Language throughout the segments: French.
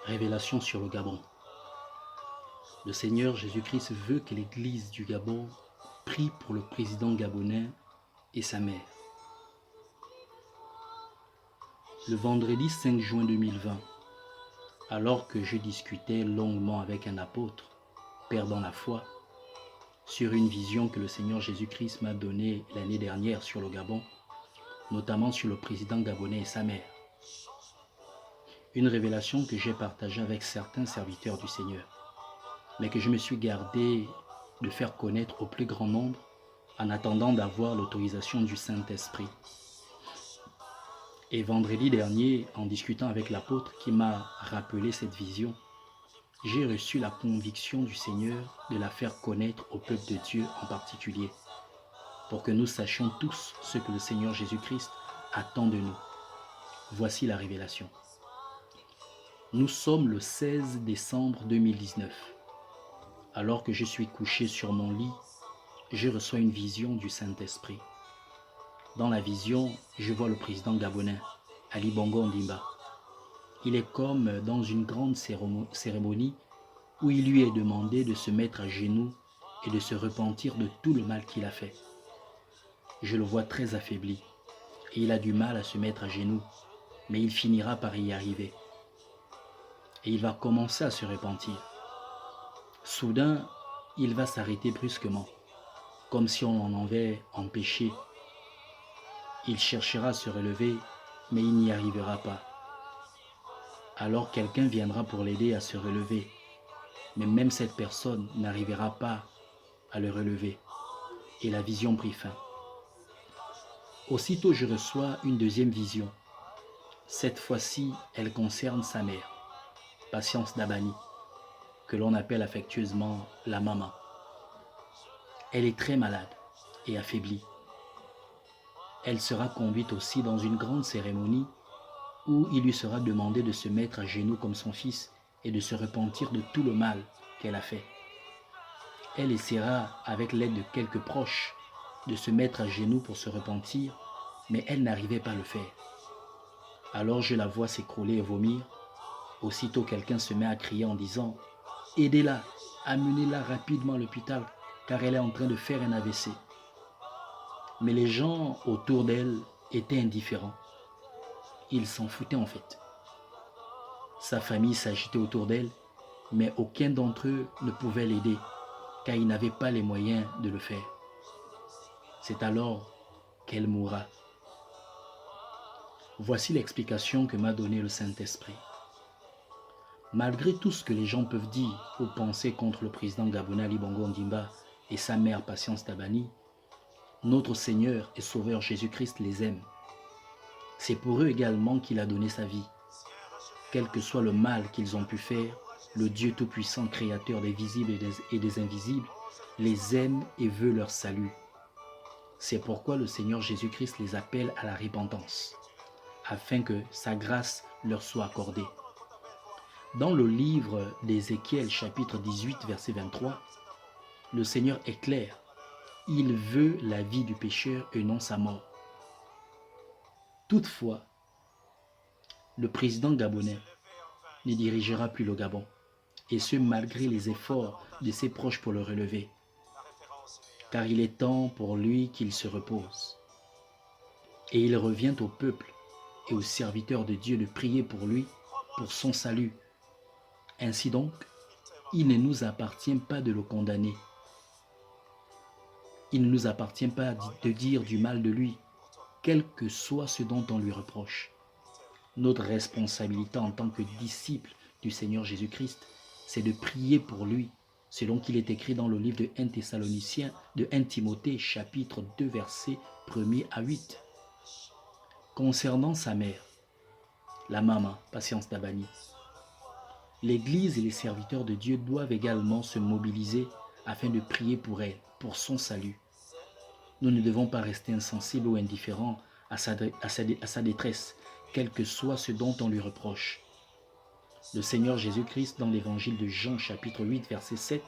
Révélation sur le Gabon. Le Seigneur Jésus-Christ veut que l'Église du Gabon prie pour le président gabonais et sa mère. Le vendredi 5 juin 2020, alors que je discutais longuement avec un apôtre, perdant la foi, sur une vision que le Seigneur Jésus-Christ m'a donnée l'année dernière sur le Gabon, notamment sur le président gabonais et sa mère. Une révélation que j'ai partagée avec certains serviteurs du Seigneur, mais que je me suis gardé de faire connaître au plus grand nombre en attendant d'avoir l'autorisation du Saint-Esprit. Et vendredi dernier, en discutant avec l'apôtre qui m'a rappelé cette vision, j'ai reçu la conviction du Seigneur de la faire connaître au peuple de Dieu en particulier, pour que nous sachions tous ce que le Seigneur Jésus-Christ attend de nous. Voici la révélation. Nous sommes le 16 décembre 2019. Alors que je suis couché sur mon lit, je reçois une vision du Saint-Esprit. Dans la vision, je vois le président gabonais, Ali Bongo Ondimba. Il est comme dans une grande cérémonie où il lui est demandé de se mettre à genoux et de se repentir de tout le mal qu'il a fait. Je le vois très affaibli et il a du mal à se mettre à genoux, mais il finira par y arriver. Et il va commencer à se repentir. Soudain, il va s'arrêter brusquement, comme si on en avait empêché. Il cherchera à se relever, mais il n'y arrivera pas. Alors quelqu'un viendra pour l'aider à se relever, mais même cette personne n'arrivera pas à le relever. Et la vision prit fin. Aussitôt, je reçois une deuxième vision. Cette fois-ci, elle concerne sa mère, Patience Dabani, que l'on appelle affectueusement la maman. Elle est très malade et affaiblie. Elle sera conduite aussi dans une grande cérémonie où il lui sera demandé de se mettre à genoux comme son fils et de se repentir de tout le mal qu'elle a fait. Elle essaiera, avec l'aide de quelques proches, de se mettre à genoux pour se repentir, mais elle n'arrivait pas à le faire. Alors je la vois s'écrouler et vomir. Aussitôt quelqu'un se met à crier en disant « Aidez-la, amenez-la rapidement à l'hôpital car elle est en train de faire un AVC. » Mais les gens autour d'elle étaient indifférents. Ils s'en foutaient en fait. Sa famille s'agitait autour d'elle, mais aucun d'entre eux ne pouvait l'aider car ils n'avaient pas les moyens de le faire. C'est alors qu'elle mourra. Voici l'explication que m'a donnée le Saint-Esprit. Malgré tout ce que les gens peuvent dire ou penser contre le président gabonais Ali Bongo Ondimba et sa mère Patience Dabani, notre Seigneur et Sauveur Jésus-Christ les aime. C'est pour eux également qu'il a donné sa vie. Quel que soit le mal qu'ils ont pu faire, le Dieu Tout-Puissant, Créateur des visibles et des invisibles, les aime et veut leur salut. C'est pourquoi le Seigneur Jésus-Christ les appelle à la repentance, afin que sa grâce leur soit accordée. Dans le livre d'Ézéchiel, chapitre 18, verset 23, le Seigneur est clair. Il veut la vie du pécheur et non sa mort. Toutefois, le président gabonais ne dirigera plus le Gabon, et ce malgré les efforts de ses proches pour le relever, car il est temps pour lui qu'il se repose. Et il revient au peuple et aux serviteurs de Dieu de prier pour lui, pour son salut. Ainsi donc, il ne nous appartient pas de le condamner. Il ne nous appartient pas de dire du mal de lui, quel que soit ce dont on lui reproche. Notre responsabilité en tant que disciples du Seigneur Jésus-Christ, c'est de prier pour lui, selon qu'il est écrit dans le livre de 1 Thessaloniciens, de 1 Timothée, chapitre 2, versets 1er à 8. Concernant sa mère, la maman, Patience Dabani, l'Église et les serviteurs de Dieu doivent également se mobiliser afin de prier pour elle, pour son salut. Nous ne devons pas rester insensibles ou indifférents à sa détresse, quel que soit ce dont on lui reproche. Le Seigneur Jésus-Christ, dans l'évangile de Jean, chapitre 8, verset 7,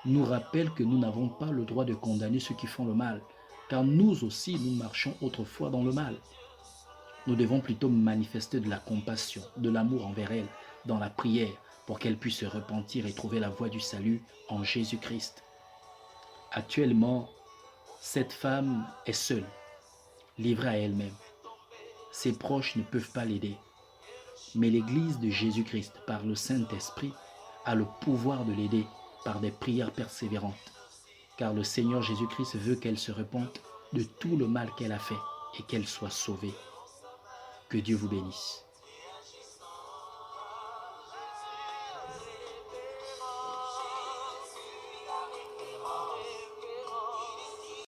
nous rappelle que nous n'avons pas le droit de condamner ceux qui font le mal, car nous aussi, nous marchons autrefois dans le mal. Nous devons plutôt manifester de la compassion, de l'amour envers elle, dans la prière pour qu'elle puisse se repentir et trouver la voie du salut en Jésus-Christ. Actuellement, cette femme est seule, livrée à elle-même. Ses proches ne peuvent pas l'aider. Mais l'Église de Jésus-Christ, par le Saint-Esprit, a le pouvoir de l'aider par des prières persévérantes. Car le Seigneur Jésus-Christ veut qu'elle se repente de tout le mal qu'elle a fait et qu'elle soit sauvée. Que Dieu vous bénisse.